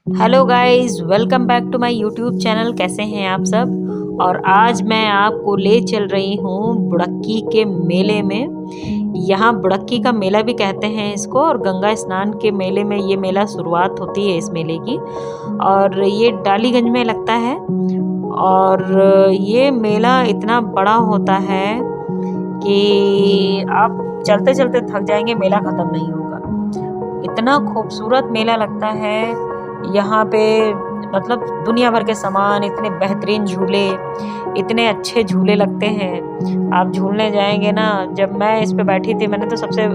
Hello guys, welcome back to my YouTube channel. कैसे हैं आप सब। और आज मैं आपको ले चल रही हूँ बुड़क्की के मेले में। यहाँ बुड़क्की का मेला भी कहते हैं इसको, और गंगा स्नान के मेले में ये मेला शुरुआत होती है इस मेले की। और ये डालीगंज में लगता है। और ये मेला इतना बड़ा होता है कि आप चलते चलते थक जाएंगे, मेला ख़त्म नहीं होगा। इतना खूबसूरत मेला लगता है यहाँ पे। मतलब दुनिया भर के सामान, इतने बेहतरीन झूले, इतने अच्छे झूले लगते हैं। आप झूलने जाएंगे ना। जब मैं इस पे बैठी थी, मैंने तो सबसे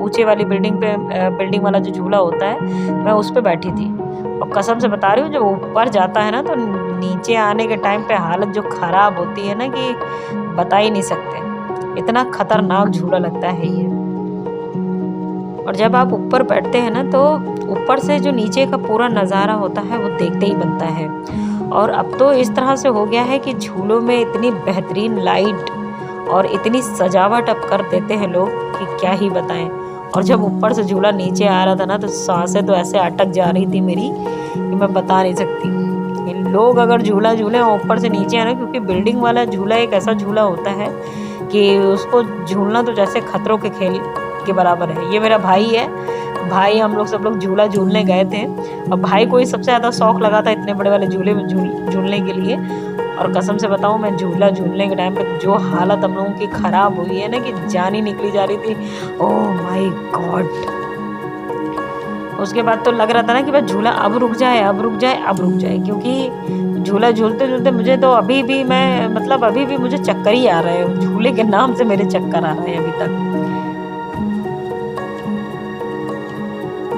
ऊंचे वाली बिल्डिंग वाला जो झूला होता है, मैं उस पे बैठी थी। और कसम से बता रही हूँ, जब ऊपर जाता है ना तो नीचे आने के टाइम पे हालत जो खराब होती है ना कि बता ही नहीं सकते। इतना खतरनाक झूला लगता है ये। और जब आप ऊपर बैठते हैं ना तो ऊपर से जो नीचे का पूरा नज़ारा होता है वो देखते ही बनता है। और अब तो इस तरह से हो गया है कि झूलों में इतनी बेहतरीन लाइट और इतनी सजावट अब कर देते हैं लोग कि क्या ही बताएं। और जब ऊपर से झूला नीचे आ रहा था ना तो सांसें तो ऐसे अटक जा रही थी मेरी कि मैं बता नहीं सकती। लोग अगर झूला झूले और ऊपर से नीचे आना, क्योंकि बिल्डिंग वाला झूला एक ऐसा झूला होता है कि उसको झूलना तो जैसे खतरों के खेल के बराबर है। ये मेरा भाई है। भाई हम लोग सब लोग झूला झूलने गए थे, और भाई को ही सबसे ज़्यादा शौक लगा था इतने बड़े वाले झूले में झूलने के लिए। और कसम से बताऊं, मैं झूला झूलने के टाइम पे जो हालत हम लोगों की ख़राब हुई है ना कि जान ही निकली जा रही थी। Oh my God. उसके बाद तो लग रहा था ना कि बस झूला अब रुक जाए, अब रुक जाए, अब रुक जाए। क्योंकि झूला झूलते झूलते मुझे तो अभी भी मुझे चक्कर ही आ रहे हैं। झूले के नाम से मेरे चक्कर आ रहे हैं अभी तक।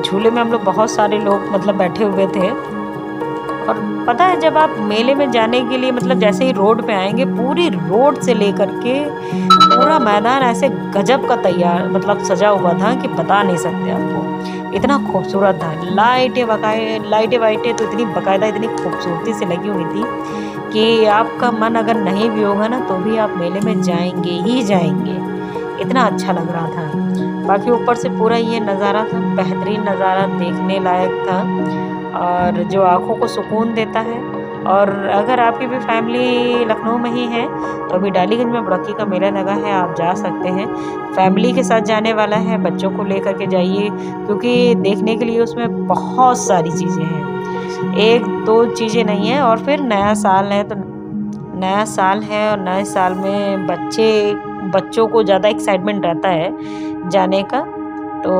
झूले में हम लोग बहुत सारे लोग बैठे हुए थे। और पता है, जब आप मेले में जाने के लिए जैसे ही रोड पे आएंगे, पूरी रोड से लेकर के पूरा मैदान ऐसे गजब का तैयार सजा हुआ था कि बता नहीं सकते आपको। इतना खूबसूरत था। लाइटें वाइटें तो इतनी बकायदा, इतनी खूबसूरती से लगी हुई थी कि आपका मन अगर नहीं भी होगा ना तो भी आप मेले में जाएंगे ही जाएंगे। इतना अच्छा लग रहा था। बाकी ऊपर से पूरा ये नज़ारा था, बेहतरीन नज़ारा, देखने लायक था और जो आँखों को सुकून देता है। और अगर आपकी भी फैमिली लखनऊ में ही है तो अभी डालीगंज में बुड़क्की का मेला लगा है, आप जा सकते हैं। फैमिली के साथ जाने वाला है, बच्चों को लेकर के जाइए, क्योंकि देखने के लिए उसमें बहुत सारी चीज़ें हैं, एक दो चीज़ें नहीं है। और फिर नया साल है, तो नया साल है और नए साल में बच्चों को ज़्यादा एक्साइटमेंट रहता है जाने का, तो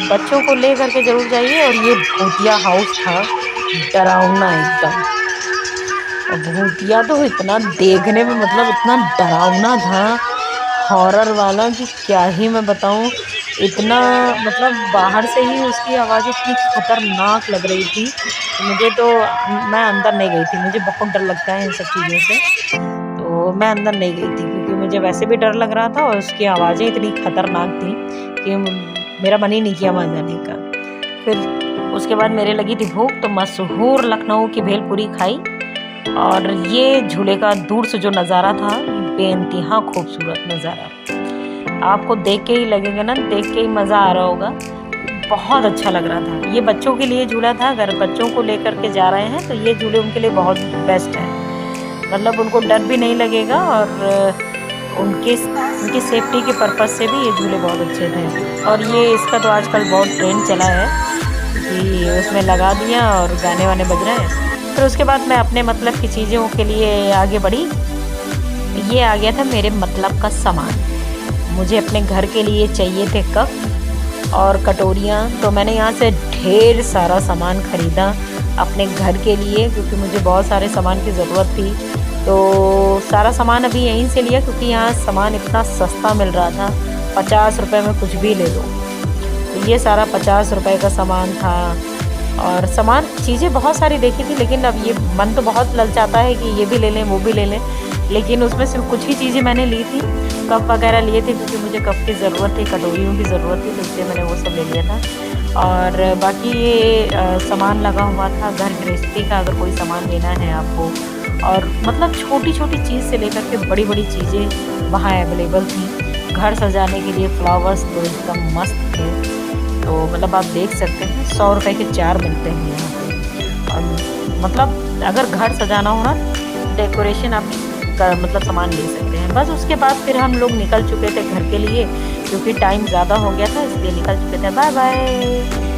बच्चों को ले करके ज़रूर जाइए। और ये भूतिया हाउस था, डरावना एकदम। और भूतिया तो इतना देखने में इतना डरावना था, हॉरर वाला, कि क्या ही मैं बताऊं। इतना बाहर से ही उसकी आवाज़ इतनी खतरनाक लग रही थी कि मुझे तो, मैं अंदर नहीं गई थी, मुझे बहुत डर लगता है इन सब चीज़ों से, तो मैं अंदर नहीं गई थी क्योंकि मुझे वैसे भी डर लग रहा था और उसकी आवाज़ें इतनी खतरनाक थी कि मेरा मन ही नहीं किया वहाँ जाने का। फिर उसके बाद मेरे लगी थी भूख, तो मशहूर लखनऊ की भेलपूरी खाई। और ये झूले का दूर से जो नज़ारा था, बेइंतहा खूबसूरत नज़ारा, आपको देख के ही लगेगा ना, देख के ही मज़ा आ रहा होगा। बहुत अच्छा लग रहा था। ये बच्चों के लिए झूला था, अगर बच्चों को लेकर के जा रहे हैं तो ये झूले उनके लिए बहुत बेस्ट है। उनको डर भी नहीं लगेगा और उनकी सेफ्टी के पर्पज़ से भी ये झूले बहुत अच्छे थे। और ये इसका तो आजकल बहुत ट्रेंड चला है कि उसमें लगा दिया और गाने वाने बज रहे हैं। फिर उसके बाद मैं अपने की चीज़ों के लिए आगे बढ़ी। ये आ गया था मेरे का सामान। मुझे अपने घर के लिए चाहिए थे कप और कटोरियाँ, तो मैंने यहाँ से ढेर सारा सामान ख़रीदा अपने घर के लिए, क्योंकि मुझे बहुत सारे सामान की ज़रूरत थी। तो सारा सामान अभी यहीं से लिया, क्योंकि यहाँ सामान इतना सस्ता मिल रहा था, 50 रुपये में कुछ भी ले लो। तो ये सारा 50 रुपये का सामान था। और चीज़ें बहुत सारी देखी थी, लेकिन अब ये मन तो बहुत ललचाता है कि ये भी ले लें, वो भी ले लें, लेकिन उसमें सिर्फ कुछ ही चीज़ें मैंने ली थी। कप वगैरह लिए थे क्योंकि मुझे कप की ज़रूरत थी, कटोरियों की ज़रूरत थी, तो इसलिए मैंने वो सब ले लिया था। और बाकी ये सामान लगा हुआ था घर गृहस्थी का, अगर कोई सामान लेना है आपको। और छोटी छोटी चीज़ से लेकर के बड़ी बड़ी चीज़ें वहाँ अवेलेबल थी। घर सजाने के लिए फ्लावर्स तो एकदम मस्त थे। तो आप देख सकते हैं 100 रुपये के 4 मिलते हैं यहाँ पे। मतलब अगर घर सजाना हो ना, डेकोरेशन आप मतलब सामान ले सकते हैं। बस उसके बाद फिर हम लोग निकल चुके थे घर के लिए, क्योंकि टाइम ज़्यादा हो गया था इसलिए निकल चुके थे। Bye bye.